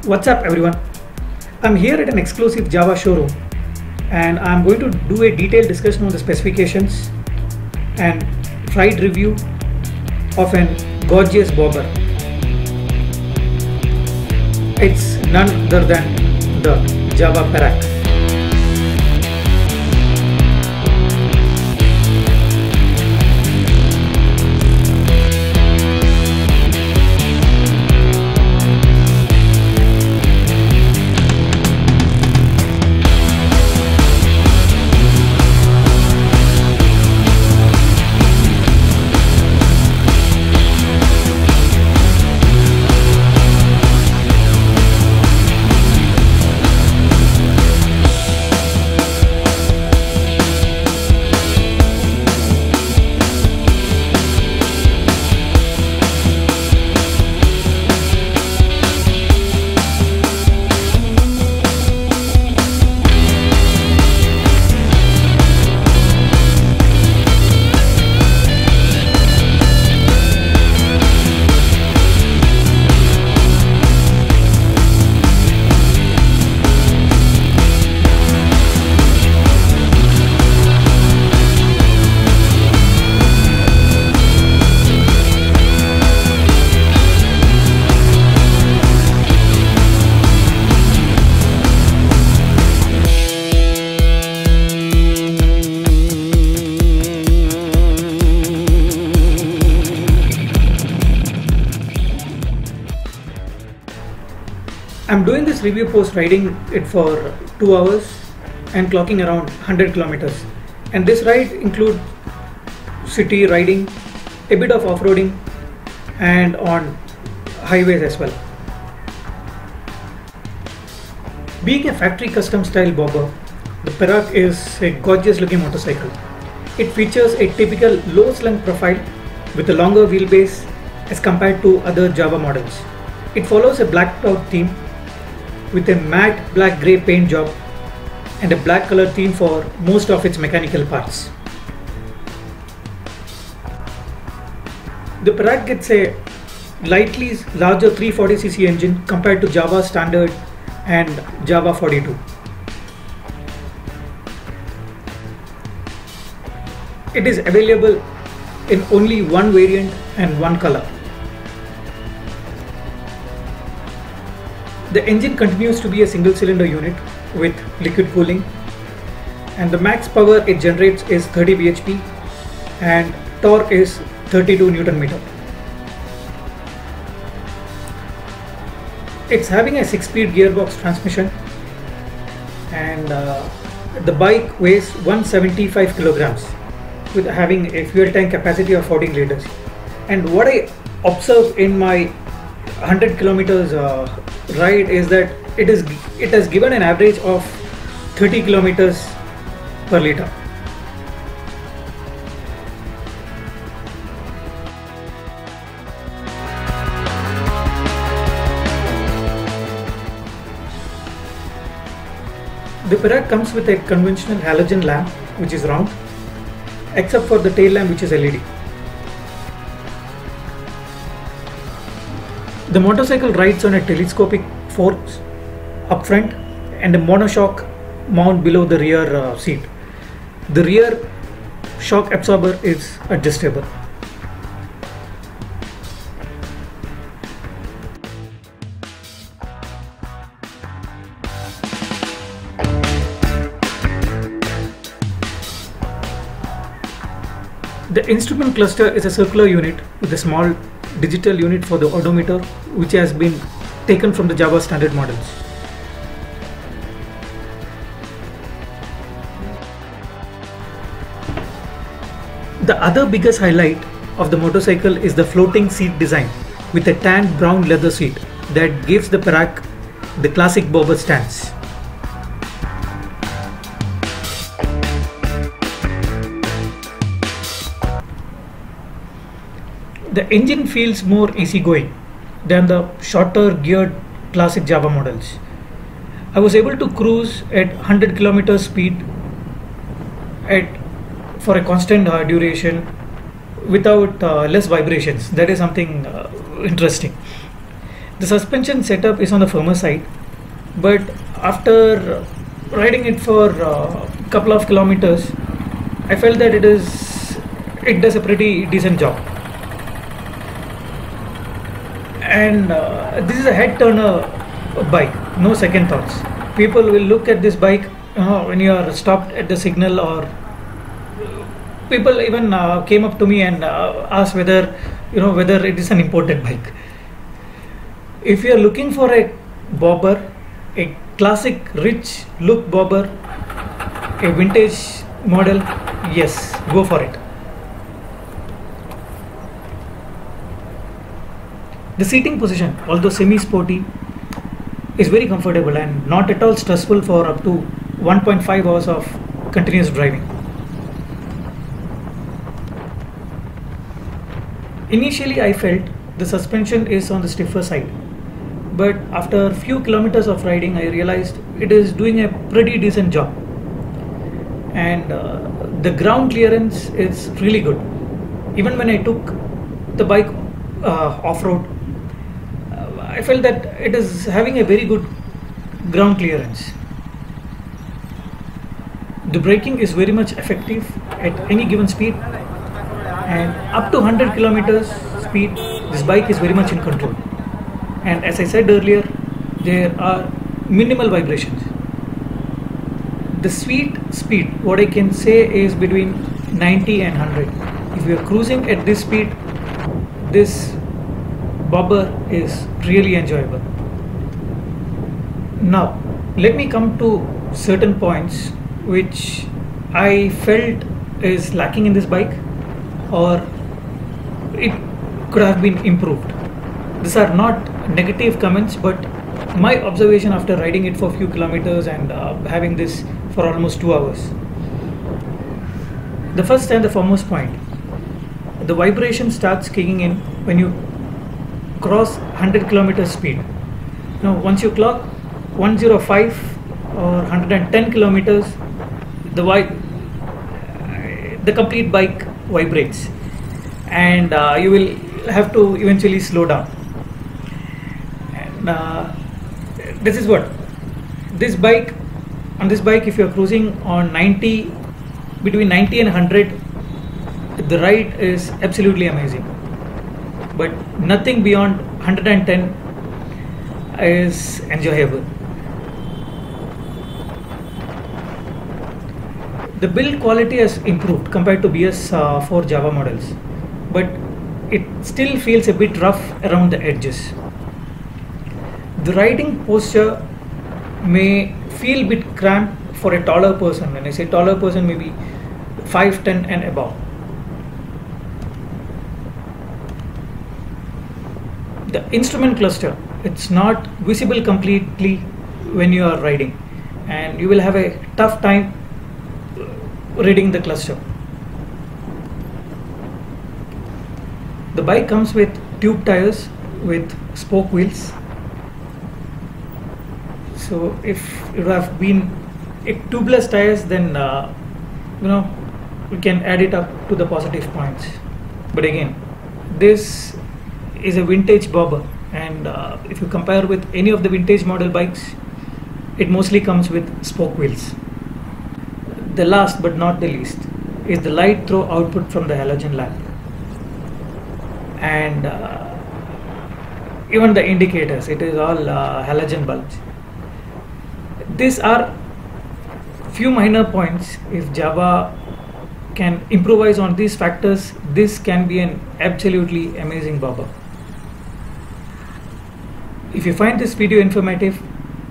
What's up everyone? I'm here at an exclusive Java showroom and I'm going to do a detailed discussion on the specifications and ride review of an gorgeous bobber. It's none other than the Java Perak. I'm doing this review post riding it for 2 hours and clocking around 100 kilometers. And this ride includes city riding, a bit of off-roading and on highways as well. Being a factory custom style bobber, the Perak is a gorgeous looking motorcycle. It features a typical low slung profile with a longer wheelbase as compared to other Java models. It follows a blacked out theme with a matte black grey paint job and a black color theme for most of its mechanical parts. The Perak gets a lightly larger 340cc engine compared to Java Standard and Java 42. It is available in only one variant and one color. The engine continues to be a single cylinder unit with liquid cooling, and the max power it generates is 30 bhp and torque is 32 Newton meter. It's having a 6-speed gearbox transmission, and the bike weighs 175 kilograms with having a fuel tank capacity of 14 liters. And what I observe in my 100 kilometers ride is that it has given an average of 30 kilometers per liter. The Perak comes with a conventional halogen lamp which is round, except for the tail lamp which is LED. The motorcycle rides on a telescopic fork up front and a monoshock mount below the rear seat. The rear shock absorber is adjustable. The instrument cluster is a circular unit with a small digital unit for the odometer, which has been taken from the Java standard models. The other biggest highlight of the motorcycle is the floating seat design with a tan brown leather seat that gives the Perak the classic bobber stance. The engine feels more easygoing than the shorter geared classic Java models. I was able to cruise at 100 km speed for a constant duration without less vibrations. That is something interesting. The suspension setup is on the firmer side, but after riding it for a couple of kilometers, I felt that it does a pretty decent job. And this is a head turner bike, no second thoughts. People will look at this bike when you are stopped at the signal, or people even came up to me and asked whether it is an imported bike. If you are looking for a bobber, a classic rich look bobber, a vintage model, yes, go for it. The seating position, although semi-sporty, is very comfortable and not at all stressful for up to 1.5 hours of continuous driving. Initially I felt the suspension is on the stiffer side, but after a few kilometers of riding I realized it is doing a pretty decent job, and the ground clearance is really good. Even when I took the bike off-road, I felt that it is having a very good ground clearance. The braking is very much effective at any given speed, and up to 100 kilometers speed this bike is very much in control. And as I said earlier, there are minimal vibrations. The sweet speed, what I can say, is between 90 and 100. If you are cruising at this speed, this bobber is really enjoyable. Now let me come to certain points which I felt is lacking in this bike, or it could have been improved. These are not negative comments, but my observation after riding it for a few kilometers and having this for almost 2 hours. The first and the foremost point, the vibration starts kicking in when you cross 100 kilometers speed. Now once you clock 105 or 110 kilometers, the complete bike vibrates, and you will have to eventually slow down. And this is what this bike if you are cruising on 90, between 90 and 100, the ride is absolutely amazing, but nothing beyond 110 is enjoyable. The build quality has improved compared to BS4 Java models, but it still feels a bit rough around the edges. The riding posture may feel a bit cramped for a taller person. When I say taller person, maybe 5'10" and above. The instrument cluster, it's not visible completely when you are riding, and you will have a tough time reading the cluster. The bike comes with tube tires with spoke wheels. So if it would have been tubeless tires, then we can add it up to the positive points. But again, this is a vintage bobber, and if you compare with any of the vintage model bikes, it mostly comes with spoke wheels. The last but not the least is the light throw output from the halogen lamp, and even the indicators, it is all halogen bulbs. These are few minor points. If Java can improvise on these factors, this can be an absolutely amazing bobber. If you find this video informative,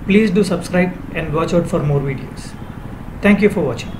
please do subscribe and watch out for more videos. Thank you for watching.